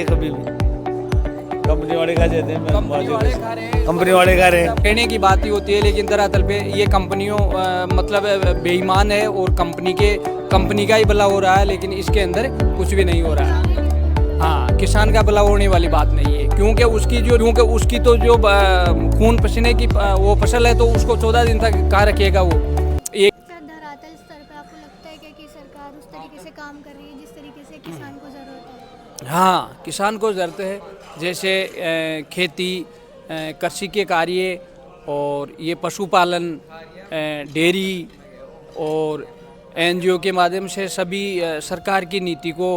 कभी भी कंपनी वाले खा जाते हैं, कंपनी वाले खा रहे हैं। कहने की बात ही होती है, लेकिन दरअसल पे ये कंपनियों मतलब बेईमान है और कंपनी का ही भला हो रहा है, लेकिन इसके अंदर कुछ भी नहीं हो रहा है। हाँ, किसान का भला होने वाली बात नहीं है, क्योंकि उसकी तो जो खून पसीने की वो फसल है, तो उसको 14 दिन तक कहाँ रखेगा वो। एक धरातल स्तर पर आपको लगता है कि सरकार उस तरीके से काम कर रही है जिस तरीके से किसान को जरूरत है? हाँ, किसान को ज़रूरत है, जैसे खेती, कृषि के कार्य और ये पशुपालन, डेयरी और एनजीओ के माध्यम से सभी सरकार की नीति को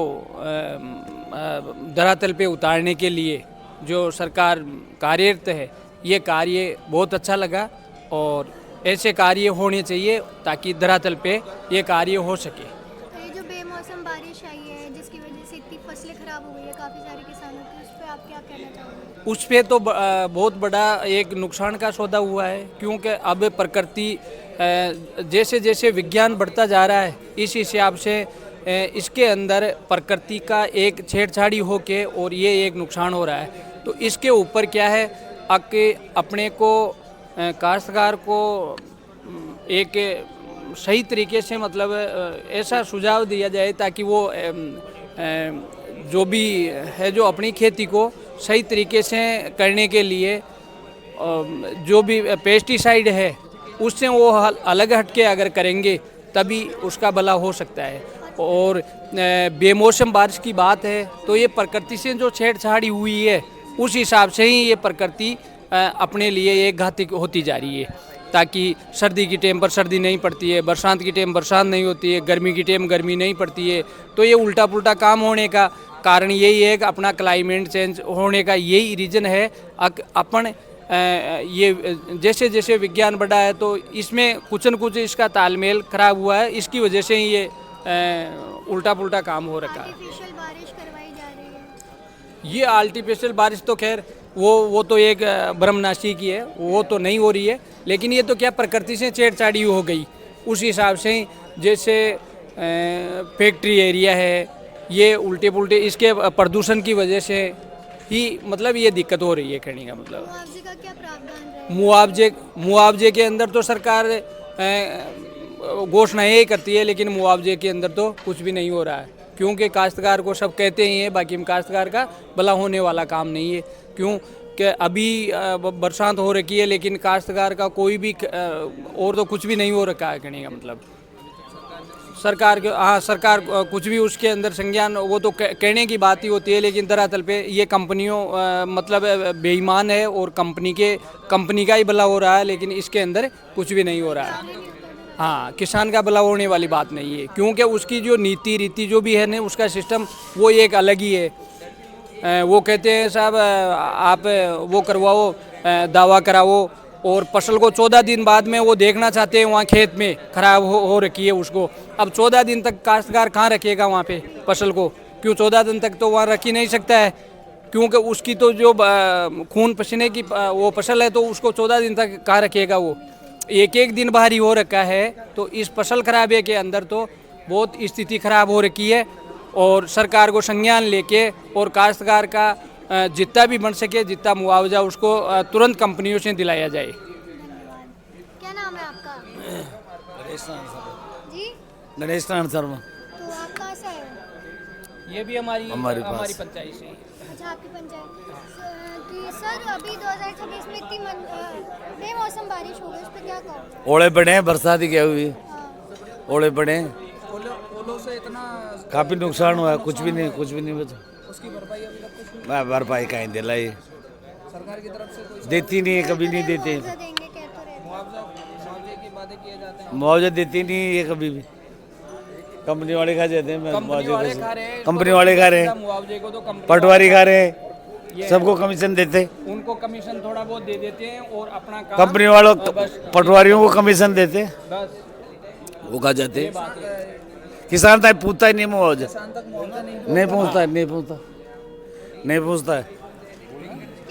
धरातल पे उतारने के लिए जो सरकार कार्यरत है, ये कार्य बहुत अच्छा लगा और ऐसे कार्य होने चाहिए ताकि धरातल पे ये कार्य हो सके। तो ये जो बेमौसम बारिश आई है जिसकी वजह से इतनी फसलें खराब हो गई है काफ़ी सारे किसानों की, उस पर आप क्या कहना चाहोगे? उस पे तो बहुत बड़ा एक नुकसान का सौदा हुआ है, क्योंकि अब प्रकृति जैसे जैसे विज्ञान बढ़ता जा रहा है, इस हिसाब से इसके अंदर प्रकृति का एक छेड़छाड़ी होके और ये एक नुकसान हो रहा है। तो इसके ऊपर क्या है कि अपने को काश्तकार को एक सही तरीके से मतलब ऐसा सुझाव दिया जाए ताकि वो जो भी है जो अपनी खेती को सही तरीके से करने के लिए जो भी पेस्टिसाइड है उससे वो अलग हटके अगर करेंगे तभी उसका भला हो सकता है। और बेमौसम बारिश की बात है तो ये प्रकृति से जो छेड़छाड़ी हुई है उस हिसाब से ही ये प्रकृति अपने लिए एक घातक होती जा रही है, ताकि सर्दी की टाइम पर सर्दी नहीं पड़ती है, बरसात की टाइम बरसात नहीं होती है, गर्मी की टाइम गर्मी नहीं पड़ती है। तो ये उल्टा पुल्टा काम होने का कारण यही है कि अपना क्लाइमेट चेंज होने का यही रीज़न है। अपन ये जैसे जैसे विज्ञान बढ़ा है तो इसमें कुछ न कुछ इसका तालमेल खराब हुआ है, इसकी वजह से ही ये उल्टा पुल्टा काम हो रखा है। आर्टिफिशियल बारिश करवाई जा रही है। ये आर्टिफिशियल बारिश तो खैर वो तो एक ब्रह्मनाशी की है, वो तो नहीं हो रही है, लेकिन ये तो क्या प्रकृति से छेड़छाड़ी हो गई उस हिसाब से ही। जैसे फैक्ट्री एरिया है, ये उल्टे पुल्टे इसके प्रदूषण की वजह से ही मतलब ये दिक्कत हो रही है। कहने का मतलब मुआवजे का क्या प्रावधान रहेगा? मुआवजे के अंदर तो सरकार घोषणाएं ही करती है, लेकिन मुआवजे के अंदर तो कुछ भी नहीं हो रहा है, क्योंकि काश्तकार को सब कहते ही हैं, बाकी काश्तकार का भला होने वाला काम नहीं है। क्यों कि अभी बरसात हो रखी है, लेकिन काश्तकार का कोई भी और तो कुछ भी नहीं हो रखा है। कहने का मतलब सरकार कुछ भी उसके अंदर संज्ञान वो तो कहने की बात ही होती है, लेकिन दरअसल पे ये कंपनियों मतलब बेईमान है और कंपनी का ही भला हो रहा है, लेकिन इसके अंदर कुछ भी नहीं हो रहा है। हाँ, किसान का भला होने वाली बात नहीं है, क्योंकि उसकी जो नीति रीति जो भी है ना, उसका सिस्टम वो एक अलग ही है। वो कहते हैं साहब आप वो करवाओ, दावा कराओ, और फसल को 14 दिन बाद में वो देखना चाहते हैं वहाँ खेत में खराब हो रखी है उसको। अब 14 दिन तक काश्तकार कहाँ रखेगा वहाँ पे फसल को? क्यों 14 दिन तक तो वहाँ रख ही नहीं सकता है, क्योंकि उसकी तो जो खून पसीने की वो फसल है, तो उसको 14 दिन तक कहाँ रखेगा वो? एक एक दिन बाहरी हो रखा है। तो इस फसल खराबे के अंदर तो बहुत स्थिति खराब हो रखी है, और सरकार को संज्ञान लेके और काश्तकार का जितना भी बन सके जितना मुआवजा उसको तुरंत कंपनियों से दिलाया जाए। क्या नाम है आपका? जी, गणेश नारायण शर्मा। तो आप कहाँ से आए हो? ये भी हमारी पंचायत से। अच्छा, आपकी पंचायत। तो सर अभी 2026 में इतनी बेमौसम बारिश हो गई, उस पर क्या कहोगे? ओले पड़े हैं, बरसात ही क्या हुई, हाँ। ओले पड़े हैं, ओलों से इतना काफी नुकसान हुआ है। कुछ भी नहीं बचा। उसकी भरपाई अभी तक कुछ भरपाई कहीं दिलाई, सरकार की तरफ से कोई देती नहीं है, कभी नहीं देते। मुआवजा देंगे कह तो रहे थे। मुआवजे की बातें किए जाते हैं। मुआवजा देती नहीं है कभी भी, कंपनी वाले खा जाते हैं। कंपनी वाले खा रहे हैं, कंपनी वाले खा रहे हैं, मुआवजे को तो कंपनी पटवारी खा रहे हैं, सबको कमीशन देते। उनको कमीशन थोड़ा बहुत दे देते हैं और अपना काम कंपनी वालों पटवारियों को कमीशन देते, बस वो खा जाते। किसान तक पूछता ही नहीं मुआवजा, शाम तक मुआवजा नहीं नहीं पहुँचता है।